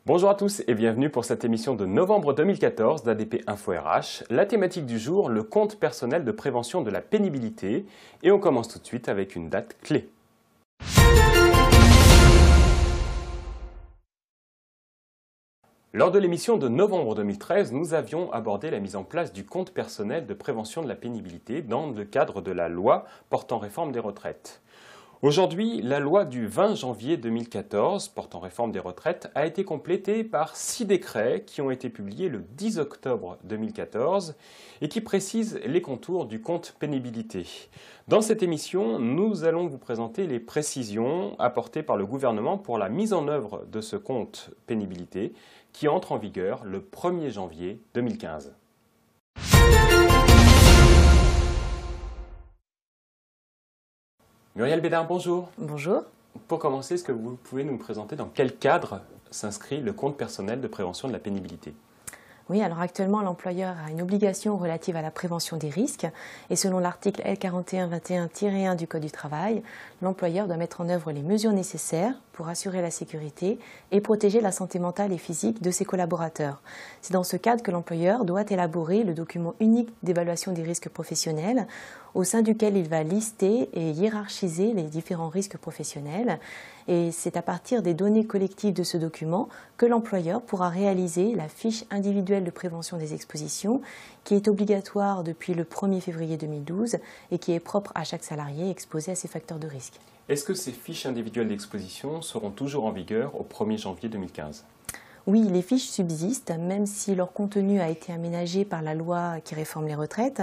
Bonjour à tous et bienvenue pour cette émission de novembre 2014 d'ADP Info RH. La thématique du jour, le compte personnel de prévention de la pénibilité. Et on commence tout de suite avec une date clé. Lors de l'émission de novembre 2013, nous avions abordé la mise en place du compte personnel de prévention de la pénibilité dans le cadre de la loi portant réforme des retraites. Aujourd'hui, la loi du 20 janvier 2014 portant réforme des retraites a été complétée par 6 décrets qui ont été publiés le 10 octobre 2014 et qui précisent les contours du compte pénibilité. Dans cette émission, nous allons vous présenter les précisions apportées par le gouvernement pour la mise en œuvre de ce compte pénibilité qui entre en vigueur le 1er janvier 2015. Muriel Bédard, bonjour. Bonjour. Pour commencer, est-ce que vous pouvez nous présenter dans quel cadre s'inscrit le compte personnel de prévention de la pénibilité ? Oui, alors actuellement, l'employeur a une obligation relative à la prévention des risques et selon l'article L4121-1 du Code du travail, l'employeur doit mettre en œuvre les mesures nécessaires pour assurer la sécurité et protéger la santé mentale et physique de ses collaborateurs. C'est dans ce cadre que l'employeur doit élaborer le document unique d'évaluation des risques professionnels au sein duquel il va lister et hiérarchiser les différents risques professionnels. Et c'est à partir des données collectives de ce document que l'employeur pourra réaliser la fiche individuelle de prévention des expositions qui est obligatoire depuis le 1er février 2012 et qui est propre à chaque salarié exposé à ces facteurs de risque. Est-ce que ces fiches individuelles d'exposition seront toujours en vigueur au 1er janvier 2015 ? Oui, les fiches subsistent, même si leur contenu a été aménagé par la loi qui réforme les retraites,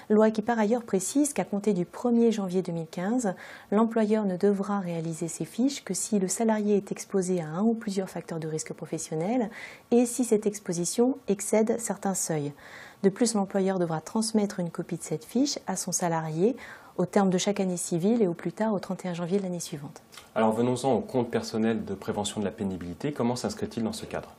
loi qui par ailleurs précise qu'à compter du 1er janvier 2015, l'employeur ne devra réaliser ces fiches que si le salarié est exposé à un ou plusieurs facteurs de risque professionnel et si cette exposition excède certains seuils. De plus, l'employeur devra transmettre une copie de cette fiche à son salarié au terme de chaque année civile et au plus tard au 31 janvier de l'année suivante. Alors venons-en au compte personnel de prévention de la pénibilité. Comment s'inscrit-il dans ce cadre ?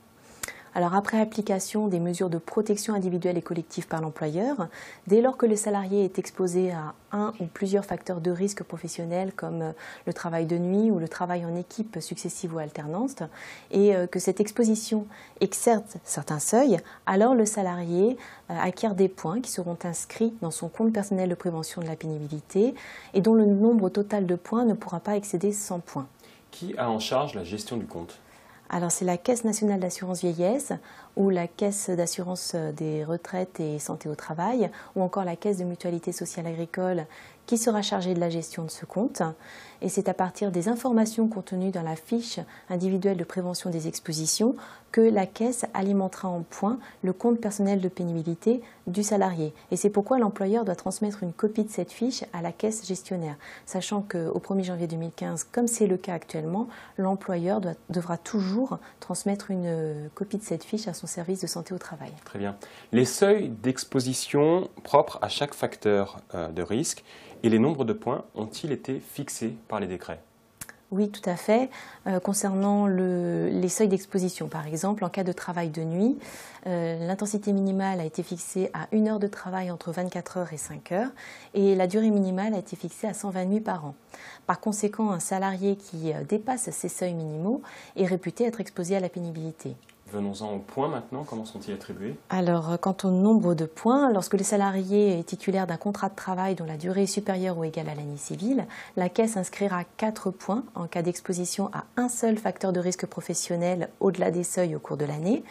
Alors après application des mesures de protection individuelle et collective par l'employeur, dès lors que le salarié est exposé à un ou plusieurs facteurs de risque professionnels comme le travail de nuit ou le travail en équipe successive ou alternante, et que cette exposition excède certains seuils, alors le salarié acquiert des points qui seront inscrits dans son compte personnel de prévention de la pénibilité et dont le nombre total de points ne pourra pas excéder 100 points. Qui a en charge la gestion du compte ? Alors c'est la Caisse nationale d'assurance vieillesse ou la Caisse d'assurance des retraites et santé au travail ou encore la Caisse de mutualité sociale agricole qui sera chargée de la gestion de ce compte. Et c'est à partir des informations contenues dans la fiche individuelle de prévention des expositions que la Caisse alimentera en points le compte personnel de pénibilité du salarié. Et c'est pourquoi l'employeur doit transmettre une copie de cette fiche à la Caisse gestionnaire, sachant qu'au 1er janvier 2015, comme c'est le cas actuellement, l'employeur devra toujours transmettre une copie de cette fiche à son service de santé au travail. Très bien. Les seuils d'exposition propres à chaque facteur de risque et les nombres de points ont-ils été fixés par les décrets ? Oui, tout à fait. Concernant les seuils d'exposition, par exemple, en cas de travail de nuit, l'intensité minimale a été fixée à 1 heure de travail entre 24 heures et 5 heures et la durée minimale a été fixée à 120 nuits par an. Par conséquent, un salarié qui dépasse ces seuils minimaux est réputé être exposé à la pénibilité. Venons-en aux points maintenant, comment sont-ils attribués ? Alors, quant au nombre de points, lorsque le salarié est titulaire d'un contrat de travail dont la durée est supérieure ou égale à l'année civile, la Caisse inscrira 4 points en cas d'exposition à un seul facteur de risque professionnel au-delà des seuils au cours de l'année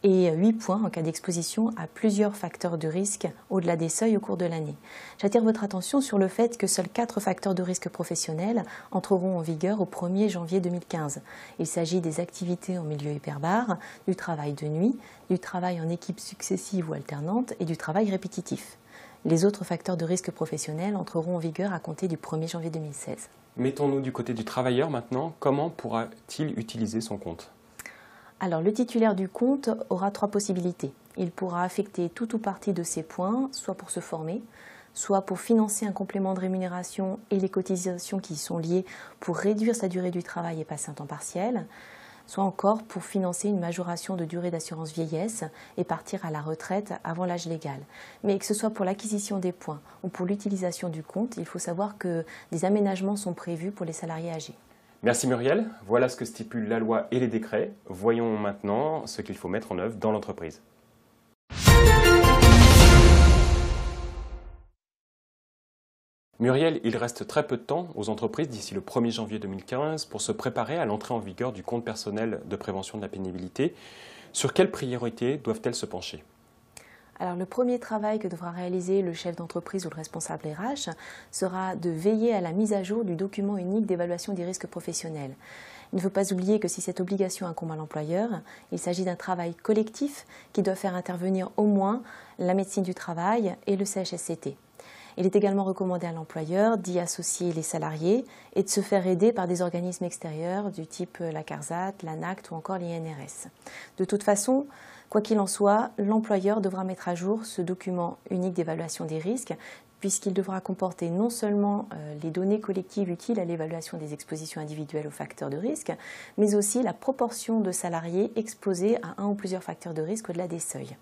et 8 points en cas d'exposition à plusieurs facteurs de risque au-delà des seuils au cours de l'année. J'attire votre attention sur le fait que seuls 4 facteurs de risque professionnels entreront en vigueur au 1er janvier 2015. Il s'agit des activités en milieu hyperbare, du travail de nuit, du travail en équipe successive ou alternante et du travail répétitif. Les autres facteurs de risque professionnels entreront en vigueur à compter du 1er janvier 2016. Mettons-nous du côté du travailleur maintenant. Comment pourra-t-il utiliser son compte ? Alors, le titulaire du compte aura 3 possibilités. Il pourra affecter tout ou partie de ses points, soit pour se former, soit pour financer un complément de rémunération et les cotisations qui y sont liées pour réduire sa durée du travail et passer un temps partiel, soit encore pour financer une majoration de durée d'assurance vieillesse et partir à la retraite avant l'âge légal. Mais que ce soit pour l'acquisition des points ou pour l'utilisation du compte, il faut savoir que des aménagements sont prévus pour les salariés âgés. Merci Muriel, voilà ce que stipulent la loi et les décrets. Voyons maintenant ce qu'il faut mettre en œuvre dans l'entreprise. Muriel, il reste très peu de temps aux entreprises d'ici le 1er janvier 2015 pour se préparer à l'entrée en vigueur du compte personnel de prévention de la pénibilité. Sur quelles priorités doivent-elles se pencher ? Alors, le premier travail que devra réaliser le chef d'entreprise ou le responsable RH sera de veiller à la mise à jour du document unique d'évaluation des risques professionnels. Il ne faut pas oublier que si cette obligation incombe à l'employeur, il s'agit d'un travail collectif qui doit faire intervenir au moins la médecine du travail et le CHSCT. Il est également recommandé à l'employeur d'y associer les salariés et de se faire aider par des organismes extérieurs du type la CARSAT, l'ANACT ou encore l'INRS. De toute façon, quoi qu'il en soit, l'employeur devra mettre à jour ce document unique d'évaluation des risques puisqu'il devra comporter non seulement les données collectives utiles à l'évaluation des expositions individuelles aux facteurs de risque, mais aussi la proportion de salariés exposés à un ou plusieurs facteurs de risque au-delà des seuils.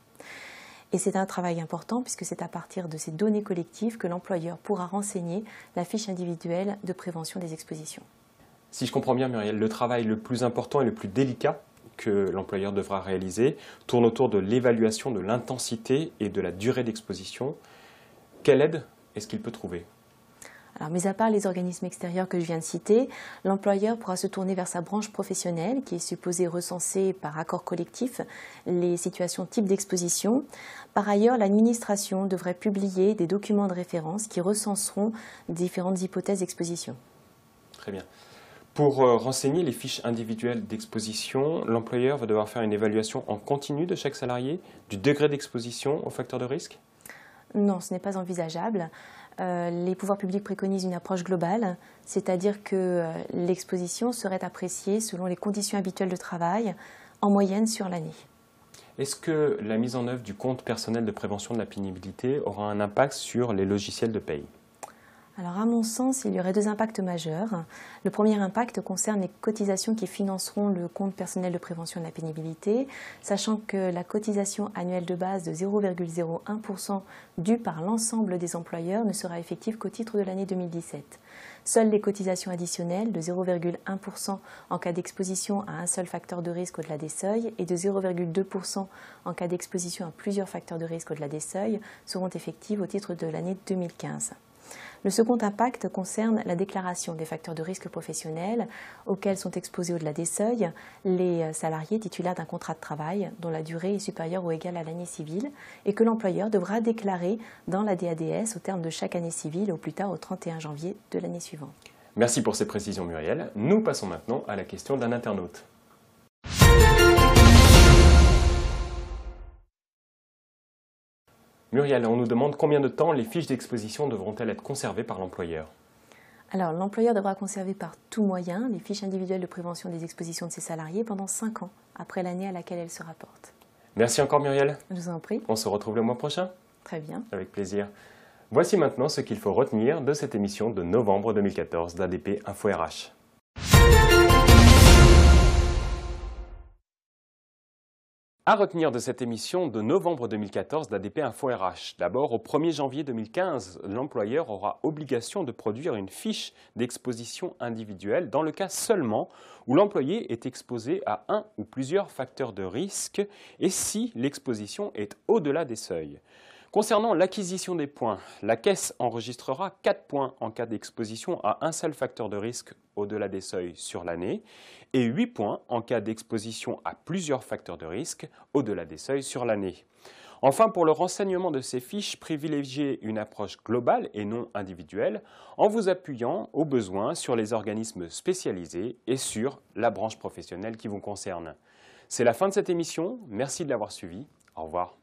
Et c'est un travail important puisque c'est à partir de ces données collectives que l'employeur pourra renseigner la fiche individuelle de prévention des expositions. Si je comprends bien Muriel, le travail le plus important et le plus délicat que l'employeur devra réaliser tourne autour de l'évaluation de l'intensité et de la durée d'exposition. Quelle aide est-ce qu'il peut trouver ? Alors, mis à part les organismes extérieurs que je viens de citer, l'employeur pourra se tourner vers sa branche professionnelle qui est supposée recenser par accord collectif les situations types d'exposition. Par ailleurs, l'administration devrait publier des documents de référence qui recenseront différentes hypothèses d'exposition. Très bien. Pour renseigner les fiches individuelles d'exposition, l'employeur va devoir faire une évaluation en continu de chaque salarié du degré d'exposition aux facteurs de risque ? Non, ce n'est pas envisageable. Les pouvoirs publics préconisent une approche globale, c'est-à-dire que l'exposition serait appréciée selon les conditions habituelles de travail, en moyenne sur l'année. Est-ce que la mise en œuvre du compte personnel de prévention de la pénibilité aura un impact sur les logiciels de paye ? Alors, à mon sens, il y aurait deux impacts majeurs. Le premier impact concerne les cotisations qui financeront le compte personnel de prévention de la pénibilité, sachant que la cotisation annuelle de base de 0,01% due par l'ensemble des employeurs ne sera effective qu'au titre de l'année 2017. Seules les cotisations additionnelles de 0,1% en cas d'exposition à un seul facteur de risque au-delà des seuils et de 0,2% en cas d'exposition à plusieurs facteurs de risque au-delà des seuils seront effectives au titre de l'année 2015. Le second impact concerne la déclaration des facteurs de risque professionnels auxquels sont exposés au-delà des seuils les salariés titulaires d'un contrat de travail dont la durée est supérieure ou égale à l'année civile et que l'employeur devra déclarer dans la DADS au terme de chaque année civile au plus tard au 31 janvier de l'année suivante. Merci pour ces précisions Muriel. Nous passons maintenant à la question d'un internaute. Muriel, on nous demande combien de temps les fiches d'exposition devront-elles être conservées par l'employeur ? Alors, l'employeur devra conserver par tout moyen les fiches individuelles de prévention des expositions de ses salariés pendant 5 ans, après l'année à laquelle elles se rapportent. Merci encore Muriel. Je vous en prie. On se retrouve le mois prochain ? Très bien. Avec plaisir. Voici maintenant ce qu'il faut retenir de cette émission de novembre 2014 d'ADP Info RH. À retenir de cette émission de novembre 2014 d'ADP Info RH. D'abord, au 1er janvier 2015, l'employeur aura obligation de produire une fiche d'exposition individuelle dans le cas seulement où l'employé est exposé à un ou plusieurs facteurs de risque et si l'exposition est au-delà des seuils. Concernant l'acquisition des points, la caisse enregistrera 4 points en cas d'exposition à un seul facteur de risque au-delà des seuils sur l'année et 8 points en cas d'exposition à plusieurs facteurs de risque au-delà des seuils sur l'année. Enfin, pour le renseignement de ces fiches, privilégiez une approche globale et non individuelle en vous appuyant au besoin sur les organismes spécialisés et sur la branche professionnelle qui vous concerne. C'est la fin de cette émission. Merci de l'avoir suivi. Au revoir.